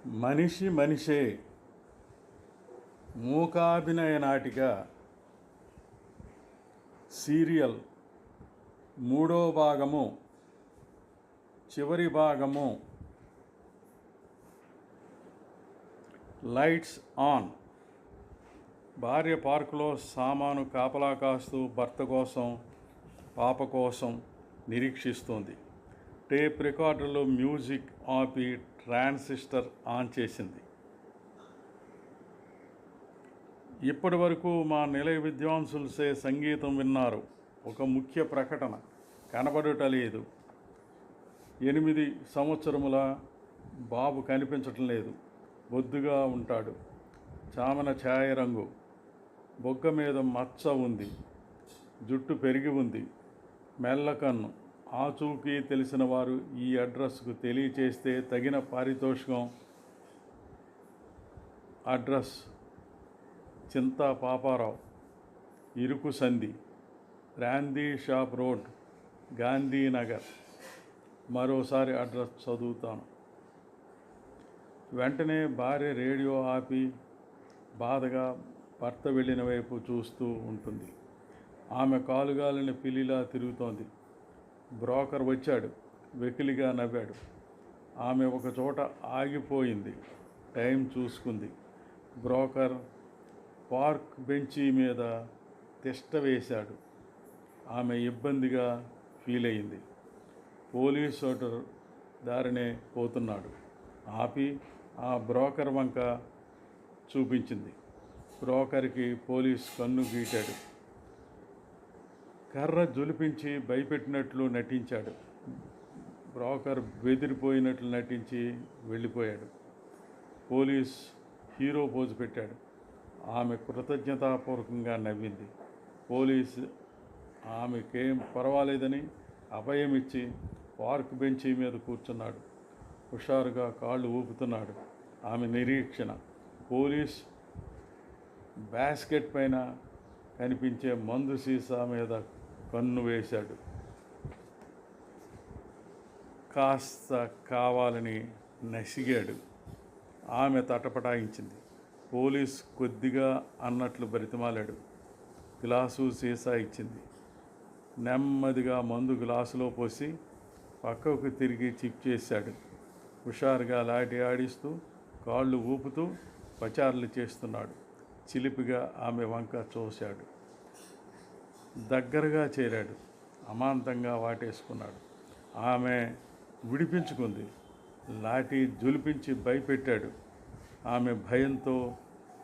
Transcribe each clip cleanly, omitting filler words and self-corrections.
మనిషి మనిషే మూకాభినయ నాటిక సీరియల్ మూడో భాగము చివరి భాగము. Lights on. భార్య పార్కులో సామాను కాపలా కాస్తూ భర్త కోసం పాప కోసం నిరీక్షిస్తోంది. టేప్ రికార్డర్లో మ్యూజిక్ ఆపి ట్రాన్సిస్టర్ ఆన్ చేసింది. ఇప్పటి వరకు మా నిలయ విద్వాంసులసే సంగీతం విన్నారు. ఒక ముఖ్య ప్రకటన కనబడటలేదు. 8 సంవత్సరముల బాబు కనిపించటం లేదు. బొద్దుగా ఉంటాడు. చామన ఛాయ రంగు. బొగ్గ మీద మచ్చ ఉంది. జుట్టు పెరిగి ఉంది. మెల్లకన్ను. ఆచూకీ తెలిసిన వారు ఈ అడ్రస్కు తెలియచేస్తే తగిన పారితోషికం. అడ్రస్ చింతా పాపారావు, ఇరుకు సంధి, బ్రాందీ షాప్ రోడ్, గాంధీనగర్. మరోసారి అడ్రస్ చదువుతాను. వెంటనే భార్య రేడియో ఆపి బాధగా భర్త వెళ్ళిన వైపు చూస్తూ ఉంటుంది. ఆమె కాలుగాలిన పిల్లిలా తిరుగుతోంది. బ్రోకర్ వచ్చాడు. వెకిలిగా నవ్వాడు. ఆమె ఒక చోట ఆగిపోయింది. టైం చూసుకుంది. బ్రోకర్ పార్క్ బెంచీ మీద తిష్ట వేశాడు. ఆమె ఇబ్బందిగా ఫీల్ అయింది. పోలీసు ఓటర్ దారినే పోతున్నాడు. ఆపి ఆ బ్రోకర్ వంక చూపించింది. బ్రోకర్కి పోలీస్ కన్ను గీటాడు. కర్ర జులిపించి భయపెట్టినట్లు నటించాడు. బ్రోకర్ బెదిరిపోయినట్లు నటించి వెళ్ళిపోయాడు. పోలీస్ హీరో పోజు పెట్టాడు. ఆమె కృతజ్ఞతాపూర్వకంగా నవ్వింది. పోలీసు ఆమెకేం పర్వాలేదని అభయం ఇచ్చి పార్క్ బెంచీ మీద కూర్చున్నాడు. హుషారుగా కాళ్ళు ఊపుతున్నాడు. ఆమె నిరీక్షణ. పోలీస్ బాస్కెట్ పైన కనిపించే మందు సీసా మీద కన్ను వేశాడు. కాస్త కావాలని నసిగాడు. ఆమె తటపటాయించింది. పోలీస్ కొద్దిగా అన్నట్లు బ్రతిమాలాడు. గ్లాసు సీసా ఇచ్చింది. నెమ్మదిగా మందు గ్లాసులో పోసి పక్కకు తిరిగి చిప్ చేశాడు. హుషారుగా లాఠీ ఆడిస్తూ కాళ్ళు ఊపుతూ పచారులు చేస్తున్నాడు. చిలిపిగా ఆమె వంక చూశాడు. దగ్గరగా చేరాడు. అమాంతంగా వాటేసుకున్నాడు. ఆమె విడిపించుకుంది. లాఠీ జులిపించి భయపెట్టాడు. ఆమె భయంతో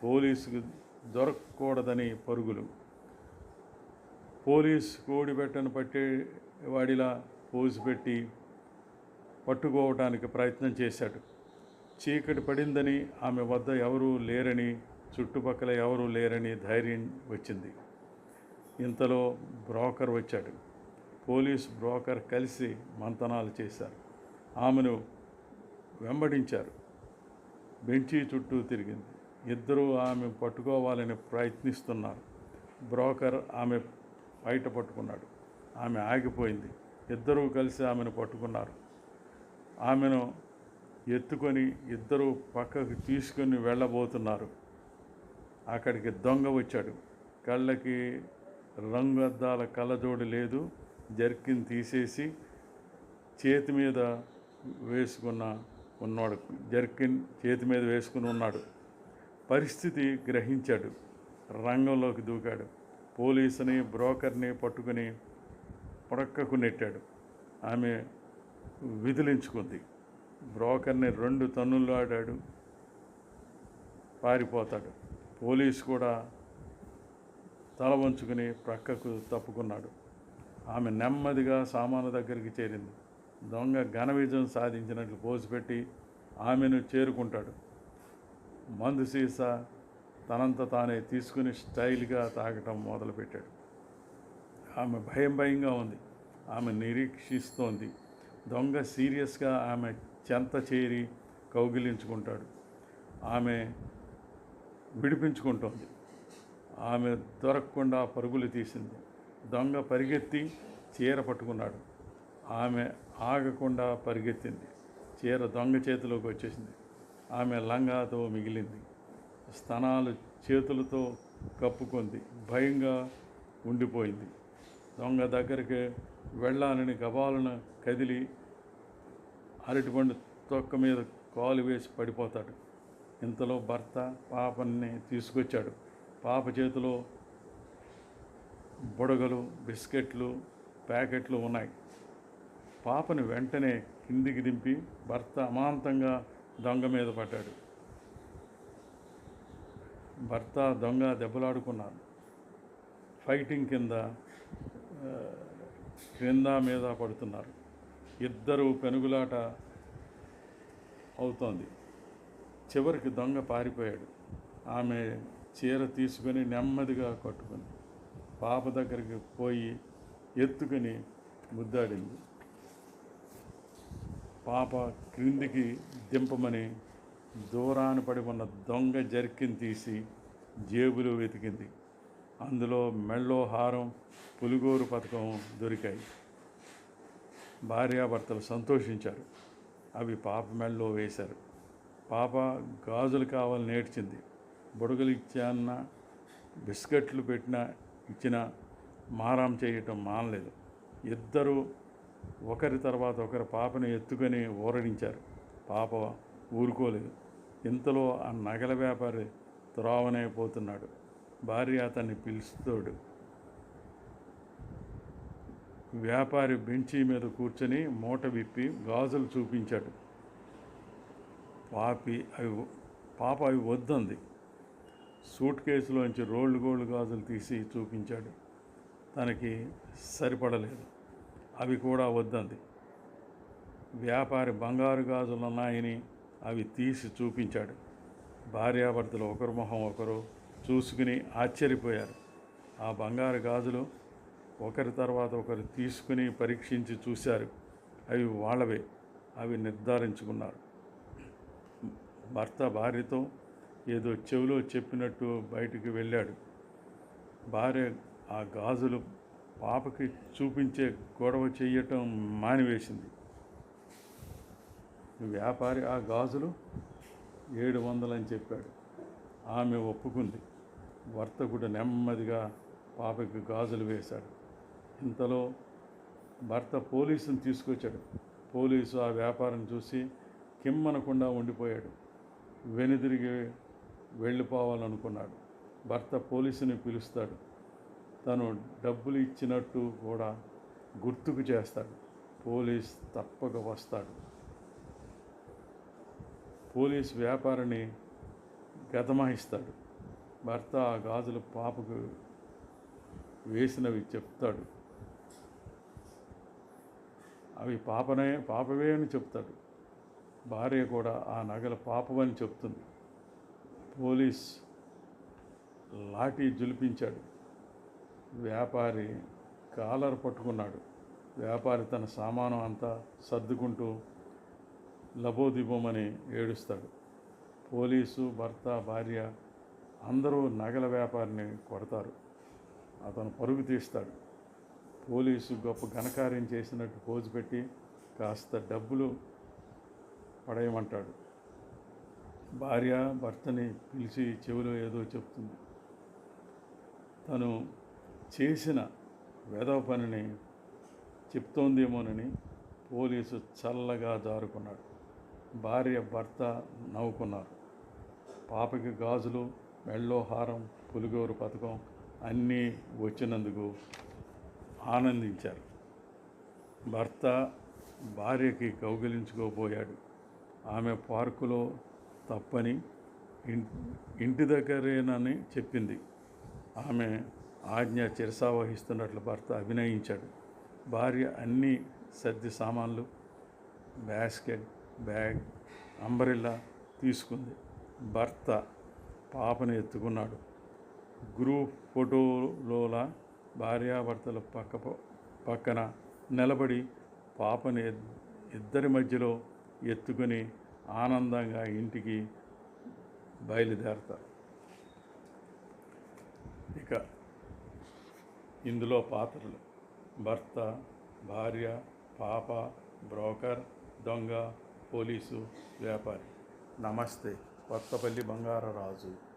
పోలీసుకు దొరకకూడదని పరుగులు. పోలీసు కోడిబెట్టను పట్టేవాడిలా పోజు పెట్టి పట్టుకోవటానికి ప్రయత్నం చేశాడు. చీకటి పడిందని, ఆమె వద్ద ఎవరూ లేరని, చుట్టుపక్కల ఎవరూ లేరని ధైర్యం వచ్చింది. ఇంతలో బ్రోకర్ వచ్చాడు. పోలీసు బ్రోకర్ కలిసి మంతనాలు చేశారు. ఆమెను వెంబడించారు. బెంచీ చుట్టూ తిరిగింది. ఇద్దరూ ఆమె పట్టుకోవాలని ప్రయత్నిస్తున్నారు. బ్రోకర్ ఆమె బయట పట్టుకున్నాడు. ఆమె ఆగిపోయింది. ఇద్దరూ కలిసి ఆమెను పట్టుకున్నారు. ఆమెను ఎత్తుకొని ఇద్దరూ పక్కకు తీసుకొని వెళ్ళబోతున్నారు. అక్కడికి దొంగ వచ్చాడు. కళ్ళకి రంగద్దాల కళ్ళజోడు లేదు. జర్కిన్ తీసేసి చేతి మీద వేసుకుని ఉన్నాడు. పరిస్థితి గ్రహించాడు. రంగంలోకి దూకాడు. పోలీసుని బ్రోకర్ని పట్టుకుని ప్రక్కకు నెట్టాడు. ఆమె విదిలించుకుంది. బ్రోకర్ని 2 తన్నులు ఆడాడు. పారిపోతాడు. పోలీసు కూడా తల వంచుకుని ప్రక్కకు తప్పుకున్నాడు. ఆమె నెమ్మదిగా సామాను దగ్గరికి చేరింది. దొంగ ఘన విజయం సాధించినట్లు పోజు పెట్టి ఆమెను చేరుకుంటాడు. మందు సీసా తనంత తానే తీసుకుని స్టైల్గా తాగటం మొదలుపెట్టాడు. ఆమె భయంగా ఉంది. ఆమె నిరీక్షిస్తోంది. దొంగ సీరియస్గా ఆమె చెంత చేరి కౌగిలించుకుంటాడు. ఆమె విడిపించుకుంటోంది. ఆమె దొరకకుండా పరుగులు తీసింది. దొంగ పరిగెత్తి చీర పట్టుకున్నాడు. ఆమె ఆగకుండా పరిగెత్తింది. చీర దొంగ చేతిలోకి వచ్చేసింది. ఆమె లంగాతో మిగిలింది. స్తనాలు చేతులతో కప్పుకుంది. భయంగా ఉండిపోయింది. దొంగ దగ్గరికి వెళ్ళాలని గబాలను కదిలి అరటిపండు తొక్క మీద కాలు వేసి పడిపోతాడు. ఇంతలో భర్త పాపని తీసుకొచ్చాడు. పాప చేతిలో బుడగలు, బిస్కెట్లు, ప్యాకెట్లు ఉన్నాయి. పాపని వెంటనే కిందికి దింపి భర్త అమాంతంగా దొంగ మీద పడ్డాడు. భర్త దొంగ దెబ్బలాడుకున్నారు. ఫైటింగ్ క్రింద మీద పడుతున్నారు. ఇద్దరు పెనుగులాట అవుతోంది. చివరికి దొంగ పారిపోయాడు. ఆమె చీర తీసుకొని నెమ్మదిగా కట్టుకుంది. పాప దగ్గరికి పోయి ఎత్తుకుని ముద్దాడింది. పాప క్రిందికి దింపమని దూరాన పడి ఉన్న దొంగ జర్కిన్ తీసి జేబులో వెతికింది. అందులో మెళ్ళో హారం, పులిగోరు పథకం దొరికాయి. భార్యాభర్తలు సంతోషించారు. అవి పాప మెళ్ళో వేశారు. పాప గాజులు కావాలని ఏడ్చింది. బుడగలు ఇచ్చాన్న, బిస్కెట్లు ఇచ్చినా మారాం చేయటం మానలేదు. ఇద్దరూ ఒకరి తర్వాత ఒకరు పాపను ఎత్తుకొని ఊరడించారు. పాప ఊరుకోలేదు. ఇంతలో ఆ నగల వ్యాపారి త్రోవనైపోతున్నాడు. భార్య అతన్ని పిలుస్తాడు. వ్యాపారి బెంచీ మీద కూర్చొని మూట విప్పి గాజులు చూపించాడు. పాప అవి వద్దంది. సూట్ కేసులోంచి రోల్డ్ గోల్డ్ గాజులు తీసి చూపించాడు. తనకి సరిపడలేదు. అవి కూడా వద్దంది. వ్యాపారి బంగారు గాజులు ఉన్నాయని అవి తీసి చూపించాడు. భార్యాభర్తలు ఒకరి మొహం ఒకరు చూసుకుని ఆశ్చర్యపోయారు. ఆ బంగారు గాజులు ఒకరి తర్వాత ఒకరు తీసుకుని పరీక్షించి చూశారు. అవి వాళ్ళవే. అవి నిర్ధారించుకున్నారు. భర్త భార్యతో ఏదో చెవిలో చెప్పినట్టు బయటికి వెళ్ళాడు. భార్య ఆ గాజులు పాపకి చూపించే గొడవ చెయ్యటం మానివేసింది. వ్యాపారి ఆ గాజులు 700 అని చెప్పాడు. ఆమె ఒప్పుకుంది. వర్తకుడు నెమ్మదిగా పాపకి గాజులు వేశాడు. ఇంతలో భర్త పోలీసుని తీసుకొచ్చాడు. పోలీసు ఆ వ్యాపారం చూసి కిమ్మనకుండా ఉండిపోయాడు. వెనుదిరిగి వెళ్ళిపోవాలనుకున్నాడు. భర్త పోలీసుని పిలుస్తాడు. తను డబ్బులు ఇచ్చినట్టు కూడా గుర్తుకు చేస్తాడు. పోలీస్ తప్పక వస్తాడు. పోలీస్ వ్యాపారిని గతమాయిస్తాడు. భర్త ఆ గాజులు పాపకు వేసినవి చెప్తాడు. అవి పాపవే అని చెప్తాడు. భార్య కూడా ఆ నగలు పాపవని చెప్తుంది. పోలీస్ లాఠీ జులిపించాడు. వ్యాపారి కాలర్ పట్టుకున్నాడు. వ్యాపారి తన సామాను అంతా సర్దుకుంటూ లబోదిబోమని ఏడుస్తాడు. పోలీసు, భర్త, భార్య అందరూ నగల వ్యాపారిని కొడతారు. అతను పరుగు తీస్తాడు. పోలీసు గొప్ప ఘనకార్యం చేసినట్టు పోజు పెట్టి కాస్త డబ్బులు పడేయమంటాడు. భార్య భర్తని పిలిచి చెవిలో ఏదో చెప్తుంది. తను చేసిన వెధవ పనిని చెప్తోందేమోనని పోలీసు చల్లగా జారుకున్నాడు. భార్య భర్త నవ్వుకున్నారు. పాపకి గాజులు, మెళ్ళో హారం, పులిగోరు పథకం అన్నీ వచ్చినందుకు ఆనందించారు. భర్త భార్యకి కౌగిలించుకోబోయాడు. ఆమె పార్కులో తప్పని, ఇంటి దగ్గరేనని చెప్పింది. ఆమె ఆజ్ఞ చిరసావహిస్తున్నట్లు భర్త అభినయించాడు. భార్య అన్ని సర్ది సామాన్లు, బాస్కెట్, బ్యాగ్, అంబ్రెల్లా తీసుకుంది. భర్త పాపను ఎత్తుకున్నాడు. గ్రూప్ ఫోటోలోలా భార్యాభర్తలు పక్కన నిలబడి పాపని ఇద్దరి మధ్యలో ఎత్తుకొని ఆనందంగా ఇంటికి బయలుదేరతారు. ఇక ఇందులో పాత్రలు: భర్త, భార్య, పాప, బ్రోకర్, దొంగ, పోలీసు, వ్యాపారి. నమస్తే. కొత్తపల్లి బంగారరాజు.